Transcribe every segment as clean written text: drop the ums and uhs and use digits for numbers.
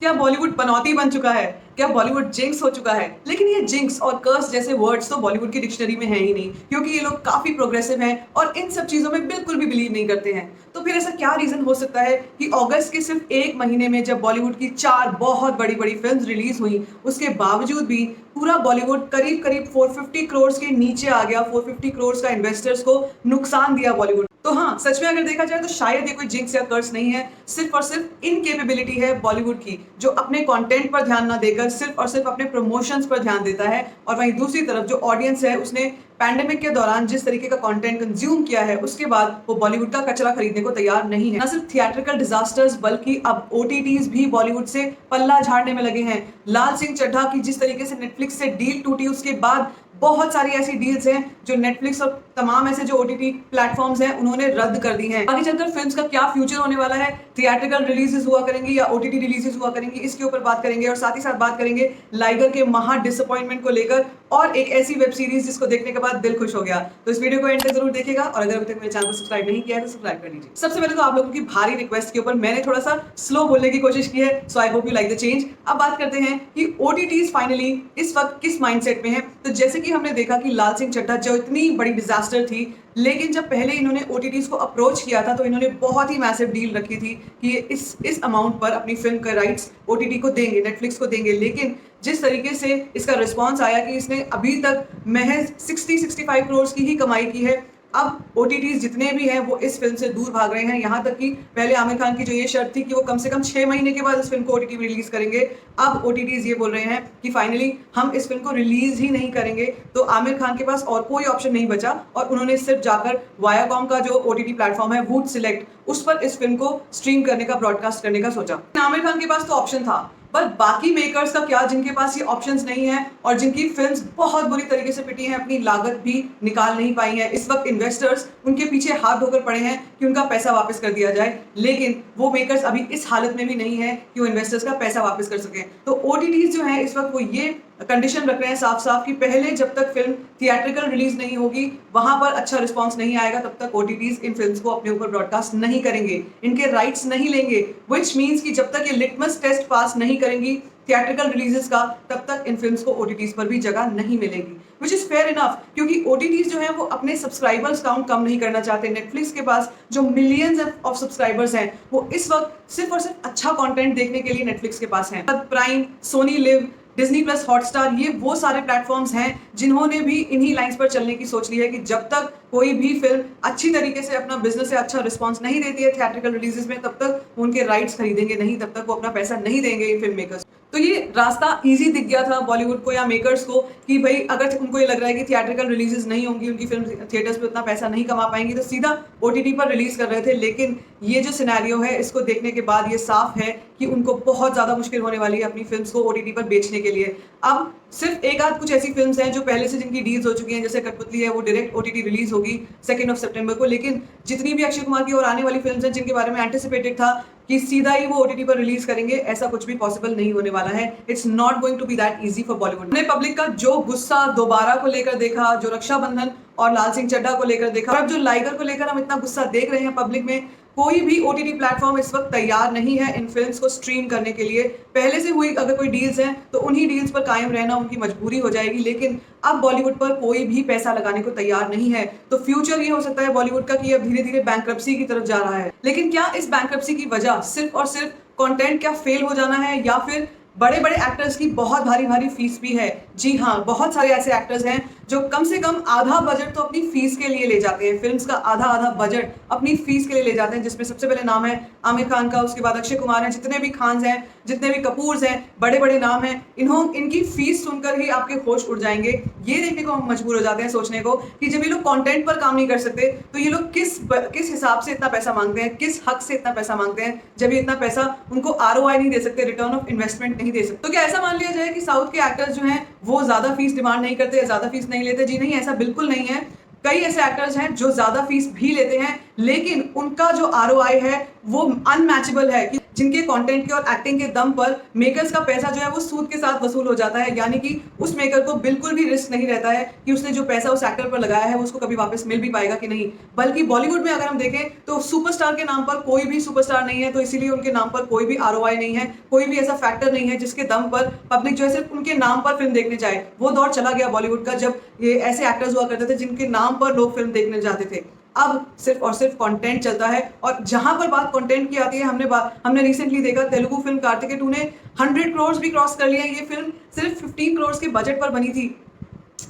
क्या बॉलीवुड पनौती बन चुका है? क्या बॉलीवुड जिंक्स हो चुका है? लेकिन ये जिंक्स और कर्स जैसे वर्ड्स तो बॉलीवुड की डिक्शनरी में है ही नहीं, क्योंकि ये लोग काफी प्रोग्रेसिव हैं और इन सब चीजों में बिल्कुल भी बिलीव नहीं करते हैं। तो फिर ऐसा क्या रीजन हो सकता है कि अगस्त के सिर्फ एक महीने में जब बॉलीवुड की 4 बहुत बड़ी बड़ी फिल्म रिलीज हुई, उसके बावजूद भी पूरा बॉलीवुड करीब करीब 450 करोड़ के नीचे आ गया। 450 करोड़ का इन्वेस्टर्स को नुकसान दिया बॉलीवुड। तो हाँ, सच में अगर देखा जाए तो शायद ये कोई जिंक्स या कर्स नहीं है, सिर्फ और सिर्फ इनकेपेबिलिटी है बॉलीवुड की, जो अपने कंटेंट पर ध्यान ना देकर सिर्फ और सिर्फ अपने प्रमोशंस पर ध्यान देता है। और वहीं दूसरी तरफ जो ऑडियंस है, उसने पैंडेमिक के दौरान जिस तरीके का कंटेंट कंज्यूम किया है, उसके बाद वो बॉलीवुड का कचरा खरीदने को तैयार नहीं है। न सिर्फ थिएट्रिकल डिजास्टर्स बल्कि अब ओटीटीज भी बॉलीवुड से पल्ला झाड़ने में लगे हैं। लाल सिंह चड्ढा की जिस तरीके से नेटफ्लिक्स से डील टूटी, उसके बाद बहुत सारी ऐसी डील्स हैं जो नेटफ्लिक्स और तमाम ऐसे जो ओटीटी प्लेटफॉर्म्स हैं उन्होंने रद्द कर दी हैं। आगे चलकर फिल्म्स का क्या फ्यूचर होने वाला है, थिएट्रिकल रिलीजेस हुआ करेंगी या ओटीटी रिलीजेस हुआ करेंगी, इसके ऊपर बात करेंगे। और साथ ही साथ बात करेंगे लाइगर के महा डिसअपॉइंटमेंट को लेकर और एक ऐसी वेब सीरीज जिसको देखने के बाद दिल खुश हो गया। तो इस वीडियो को एंड तक जरूर देखिएगा और अगर अभी तक मेरे चैनल को सब्सक्राइब नहीं किया है तो सब्सक्राइब कर लीजिए। सबसे पहले तो आप लोगों की भारी रिक्वेस्ट के ऊपर मैंने थोड़ा सा स्लो बोलने की कोशिश की है, so I hope you like the change. अब बात करते हैं कि ओटीटीज फाइनली इस वक्त किस माइंडसेट में है। तो जैसे कि हमने देखा कि लाल सिंह चड्ढा जो इतनी बड़ी डिजास्टर थी, लेकिन जब पहले इन्होंने ओटीटीज को अप्रोच किया था तो इन्होंने बहुत ही मैसिव डील रखी थी कि ये इस अमाउंट पर अपनी फिल्म का राइट्स ओटीटी को देंगे, नेटफ्लिक्स को देंगे। लेकिन जिस तरीके से इसका रिस्पांस आया कि इसने अभी तक महज 60-65 करोड़ की ही कमाई की है। अब ओटीटीज जितने भी हैं वो इस फिल्म से दूर भाग रहे हैं। यहाँ तक कि पहले आमिर खान की जो ये शर्त थी कि वो कम से कम 6 महीने के बाद इस फिल्म को ओटीटी में रिलीज करेंगे, अब ओटीटीज ये बोल रहे हैं कि फाइनली हम इस फिल्म को रिलीज ही नहीं करेंगे। तो आमिर खान के पास और कोई ऑप्शन नहीं बचा और उन्होंने सिर्फ जाकर वायाकॉम का जो ओटीटी प्लेटफॉर्म है वूट सिलेक्ट, उस पर इस फिल्म को स्ट्रीम करने का, ब्रॉडकास्ट करने का सोचा। आमिर खान के पास तो ऑप्शन था, पर बाकी मेकर्स का क्या, जिनके पास ये ऑप्शंस नहीं है और जिनकी फिल्म्स बहुत बुरी तरीके से पिटी हैं, अपनी लागत भी निकाल नहीं पाई है। इस वक्त इन्वेस्टर्स उनके पीछे हाथ धोकर पड़े हैं कि उनका पैसा वापस कर दिया जाए, लेकिन वो मेकर्स अभी इस हालत में भी नहीं है कि वो इन्वेस्टर्स का पैसा वापस कर सकें। तो ओटीटीज जो है इस वक्त वो ये कंडीशन रख रहे हैं साफ साफ कि पहले जब तक फिल्म थिएट्रिकल रिलीज नहीं होगी, वहां पर अच्छा रिस्पांस नहीं आएगा, तब तक ओटीटीज इन फिल्म्स को अपने ऊपर ब्रॉडकास्ट नहीं करेंगे, इनके राइट्स नहीं लेंगे। व्हिच मींस कि जब तक ये लिटमस टेस्ट पास नहीं करेंगी थिएट्रिकल रिलीजेस का, तब तक इन फिल्म्स को ओटीटीज पर भी जगह नहीं मिलेगी। विच इज फेयर इनफ, क्योंकि ओटीटीज जो है वो अपने सब्सक्राइबर्स काउंट कम नहीं करना चाहते। नेटफ्लिक्स के पास जो मिलियंस ऑफ सब्सक्राइबर्स हैं वो इस वक्त सिर्फ और सिर्फ अच्छा कंटेंट देखने के लिए नेटफ्लिक्स के पास है। Prime, Sony LIV, Disney Plus, Hotstar, ये वो सारे प्लेटफॉर्म्स हैं जिन्होंने भी इन्हीं लाइंस पर चलने की सोच ली है कि जब तक कोई भी फिल्म अच्छी तरीके से अपना बिजनेस से अच्छा रिस्पांस नहीं देती है थिएट्रिकल रिलीजेस में, तब तक वो उनके राइट्स खरीदेंगे नहीं, तब तक वो अपना पैसा नहीं देंगे इन फिल्म मेकर्स। तो ये रास्ता इजी दिख गया था बॉलीवुड को या मेकर्स को कि भाई अगर उनको ये लग रहा है कि थिएट्रिकल रिलीजेस नहीं होंगी, उनकी फिल्म थिएटर्स पे उतना पैसा नहीं कमा पाएंगी, तो सीधा ओटीटी पर रिलीज कर रहे थे। लेकिन ये जो सिनेरियो है, इसको देखने के बाद ये साफ है कि उनको बहुत ज्यादा मुश्किल होने वाली है अपनी फिल्म्स को ओटीटी पर बेचने के लिए। अब सिर्फ एक आध कुछ ऐसी फिल्म्स हैं जो पहले से जिनकी डील्स हो चुकी हैं, जैसे कठपुतली है, वो डायरेक्ट ओटीटी रिलीज होगी 2 सितंबर को। लेकिन जितनी भी अक्षय कुमार की और आने वाली फिल्म्स हैं जिनके बारे में एंटिसिपेटेड था कि सीधा ही वो ओटीटी पर रिलीज करेंगे, ऐसा कुछ भी पॉसिबल नहीं होने वाला है। It's not going to be that easy for Bollywood. हमने पब्लिक का जो गुस्सा दोबारा को लेकर देखा, जो रक्षाबंधन और लाल सिंह चड्ढा को लेकर देखा, और अब जो लाइगर को लेकर हम इतना गुस्सा देख रहे हैं पब्लिक में, कोई भी ओटीटी प्लेटफॉर्म इस वक्त तैयार नहीं है इन फिल्म्स को स्ट्रीम करने के लिए। पहले से हुई अगर कोई डील्स हैं तो उन्हीं डील्स पर कायम रहना उनकी मजबूरी हो जाएगी, लेकिन अब बॉलीवुड पर कोई भी पैसा लगाने को तैयार नहीं है। तो फ्यूचर ये हो सकता है बॉलीवुड का कि अब धीरे धीरे बैंक्रप्सी की तरफ जा रहा है। लेकिन क्या इस बैंक्रप्सी की वजह सिर्फ और सिर्फ कंटेंट क्या फेल हो जाना है, या फिर बड़े बड़े एक्टर्स की बहुत भारी भारी फीस भी है? जी हाँ, बहुत सारे ऐसे एक्टर्स हैं जो कम से कम आधा बजट तो अपनी फीस के लिए ले जाते हैं। फिल्म्स का आधा बजट अपनी फीस के लिए ले जाते हैं, जिसमें सबसे पहले नाम है आमिर खान का, उसके बाद अक्षय कुमार हैं, जितने भी खान्स हैं, जितने भी कपूर्स हैं, बड़े बड़े नाम हैं, इनकी फीस सुनकर ही आपके होश उड़ जाएंगे। ये देखने को हम मजबूर हो जाते हैं सोचने को कि जब ये लोग कंटेंट पर काम नहीं कर सकते तो ये लोग किस हिसाब से इतना पैसा मांगते हैं, किस हक से इतना पैसा मांगते हैं, जब ये इतना पैसा उनको आरओआई नहीं दे सकते, रिटर्न ऑफ इन्वेस्टमेंट नहीं दे सकते। तो क्या ऐसा मान लिया जाए कि साउथ के एक्टर्स जो हैं वो ज्यादा फीस डिमांड नहीं करते, ज्यादा फीस नहीं लेते? जी नहीं, ऐसा बिल्कुल नहीं है। कई ऐसे एक्टर्स हैं जो ज्यादा फीस भी लेते हैं, लेकिन उनका जो आरओआई है वो अनमैचेबल है। कि जिनके कंटेंट के और एक्टिंग के दम पर मेकर्स का पैसा जो है वो सूद के साथ वसूल हो जाता है, यानी कि उस मेकर को बिल्कुल भी रिस्क नहीं रहता है कि उसने जो पैसा उस एक्टर पर लगाया है वो उसको कभी वापस मिल भी पाएगा कि नहीं। बल्कि बॉलीवुड में अगर हम देखें तो सुपरस्टार के नाम पर कोई भी सुपरस्टार नहीं है, तो इसीलिए उनके नाम पर कोई भी आरओआई नहीं है, कोई भी ऐसा फैक्टर नहीं है जिसके दम पर पब्लिक जो है सिर्फ उनके नाम पर फिल्म देखने जाए। वो दौर चला गया बॉलीवुड का जब ये ऐसे एक्टर्स हुआ करते थे जिनके नाम पर लोग फिल्म देखने जाते थे। अब सिर्फ और सिर्फ कंटेंट चलता है, और जहां पर बात कंटेंट की आती है, हमने रिसेंटली देखा तेलुगु फिल्म कार्तिकेय 2 ने 100 करोड़ भी क्रॉस कर लिया। ये फिल्म सिर्फ 15 करोड़ के बजट पर बनी थी।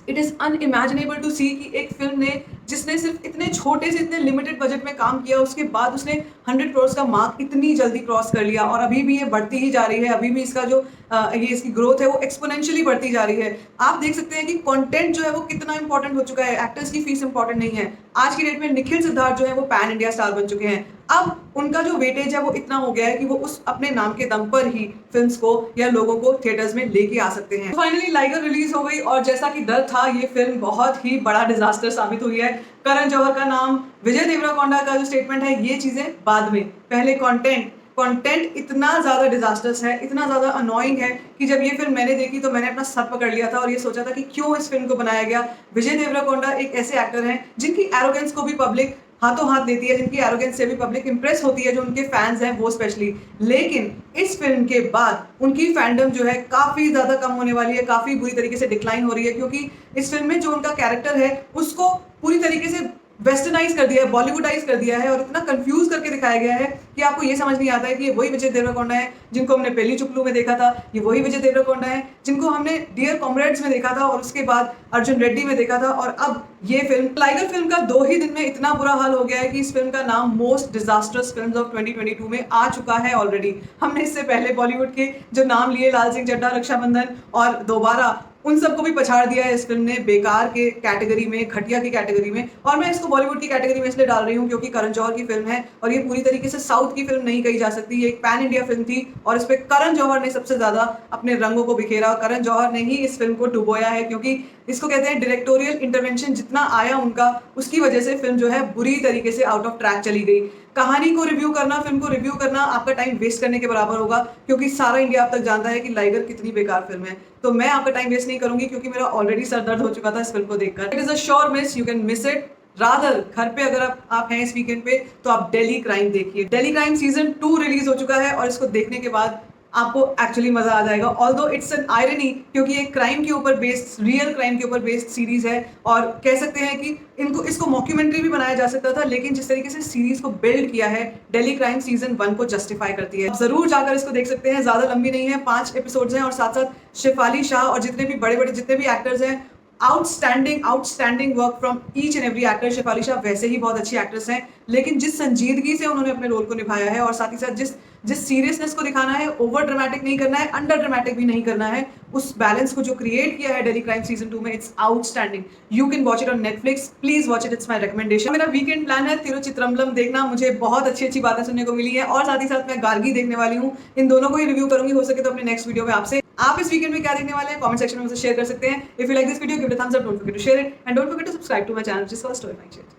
इट इज अनइमेजिनेबल टू सी कि एक फिल्म ने जिसने सिर्फ इतने छोटे से इतने लिमिटेड बजट में काम किया, उसके बाद उसने 100 करोड़ का मार्क इतनी जल्दी क्रॉस कर लिया, और अभी भी ये बढ़ती ही जा रही है। अभी भी इसका जो ये इसकी ग्रोथ है वो एक्सपोनेंशियली बढ़ती जा रही है। आप देख सकते हैं कि कंटेंट जो है वो कितना इंपॉर्टेंट हो चुका है। एक्टर्स की फीस इंपॉर्टेंट नहीं है। आज की डेट में निखिल सिद्धार्थ जो है वो पैन इंडिया स्टार बन चुके हैं। अब उनका जो वेटेज है वो इतना हो गया है कि वो उस अपने नाम के दम पर ही फिल्म्स को या लोगों को थिएटर्स में लेके आ सकते हैं। फाइनली लाइगर रिलीज हो गई, और जैसा कि डर था, ये फिल्म बहुत ही बड़ा डिजास्टर साबित हुई है। करण जौहर का नाम, विजय देवराकोंडा का जो स्टेटमेंट है, ये चीजें बाद में। पहले कंटेंट इतना ज्यादा डिजास्टर्स है, इतना ज्यादा अनोइंग है कि जब ये फिल्म मैंने देखी तो मैंने अपना सर पकड़ लिया था और ये सोचा था कि क्यों इस फिल्म को बनाया गया। विजय देवराकोंडा एक ऐसे एक्टर हैं जिनकी एरोगेंस को भी पब्लिक हाथों हाथ देती है, जिनकी एरोगेंस से भी पब्लिक इंप्रेस होती है, जो उनके फैंस हैं वो स्पेशली। लेकिन इस फिल्म के बाद उनकी फैंडम जो है काफी ज्यादा कम होने वाली है, काफी बुरी तरीके से डिक्लाइन हो रही है, क्योंकि इस फिल्म में जो उनका कैरेक्टर है उसको पूरी तरीके से वेस्टर्नाइज कर दिया है, बॉलीवुडाइज कर दिया है, और इतना कंफ्यूज करके दिखाया गया है कि आपको ये समझ नहीं आता है कि ये वही विजय देवराकोंडा है जिनको हमने पहली चुपलू में देखा था, ये वही विजय देवराकोंडा है जिनको हमने डियर कॉमरेड्स में देखा था, और उसके बाद अर्जुन रेड्डी में देखा था, और अब ये फिल्म टाइगर फिल्म का 2 ही दिन में इतना बुरा हाल हो गया है कि इस फिल्म का नाम मोस्ट डिजास्टर्स फिल्म्स ऑफ 2022 में आ चुका है ऑलरेडी। हमने इससे पहले बॉलीवुड के जो नाम लिए, लाल सिंह चड्ढा, रक्षाबंधन और दोबारा, उन सबको भी पछाड़ दिया है इस फिल्म ने बेकार के कैटेगरी में, घटिया की कैटेगरी में। और मैं इसको बॉलीवुड की कैटेगरी में इसलिए डाल रही हूँ क्योंकि करण जौहर की फिल्म है, और ये पूरी तरीके से साउथ की फिल्म नहीं कही जा सकती। ये एक पैन इंडिया फिल्म थी, और इस पे करण जौहर ने सबसे ज्यादा अपने रंगों को बिखेरा। करण जौहर ने ही इस फिल्म को डुबोया है, क्योंकि इसको कहते हैं डायरेक्टोरियल इंटरवेंशन जितना आया उनका, उसकी वजह से फिल्म जो है बुरी तरीके से आउट ऑफ ट्रैक चली गई। कहानी को रिव्यू करना, फिल्म को रिव्यू करना आपका टाइम वेस्ट करने के बराबर होगा, क्योंकि सारा इंडिया अब तक जानता है कि लाइगर कितनी बेकार फिल्म है। तो मैं आपका टाइम वेस्ट नहीं करूंगी, क्योंकि मेरा ऑलरेडी सर दर्द हो चुका था इस फिल्म को देखकर। It is a sure miss, you can miss it. Rather घर पे अगर आप हैं इस वीकेंड पे, तो आप दिल्ली क्राइम देखिए। दिल्ली क्राइम सीजन 2 रिलीज हो चुका है, और इसको देखने के बाद आपको एक्चुअली मजा आ जाएगा। ऑल्दो इट्स एन आयरनी, क्योंकि एक क्राइम के ऊपर बेस्ड, रियल क्राइम के ऊपर बेस्ड सीरीज है, और कह सकते हैं कि इसको मॉक्यूमेंट्री भी बनाया जा सकता था, लेकिन जिस तरीके से सीरीज को बिल्ड किया है, दिल्ली क्राइम सीजन 1 को जस्टिफाई करती है। जरूर जाकर इसको देख सकते हैं, ज्यादा लंबी नहीं है, 5 एपिसोड्स हैं, और साथ साथ शेफाली शाह और जितने भी बड़े जितने भी एक्टर्स हैं, outstanding work from each and every actor. Shefali Shah वैसे ही बहुत अच्छी एक्ट्रेस हैं, लेकिन जिस संजीदगी से उन्होंने अपने रोल को निभाया है, और साथ ही साथ जिस सीरियसनेस को दिखाना है, ओवर ड्रामेटिक नहीं करना है, अंडर ड्रामेटिक भी नहीं करना है, उस बैलेंस को जो क्रिएट किया है दिल्ली क्राइम सीजन 2 में, it's outstanding. You can watch it on Netflix, please watch it, it's my recommendation. मेरा वीकेंड प्लान है तिरुचित्रम्बलम देखना, मुझे बहुत अच्छी बातें सुनने को मिली है, और साथ ही साथ मैं गार्गी देखने वाली हूँ। इन दोनों को ही रिव्यू करूंगी, हो सके तो अपने नेक्स्ट वीडियो में आपसे। आप इस वीकेंड में क्या देखने वाले हैं कमेंट सेक्शन में मुझे शेयर कर सकते हैं। If you like this video, give it a thumbs up, don't forget to share it, and don't forget to subscribe to my channel, जिसका स्टोरी माय चैनल।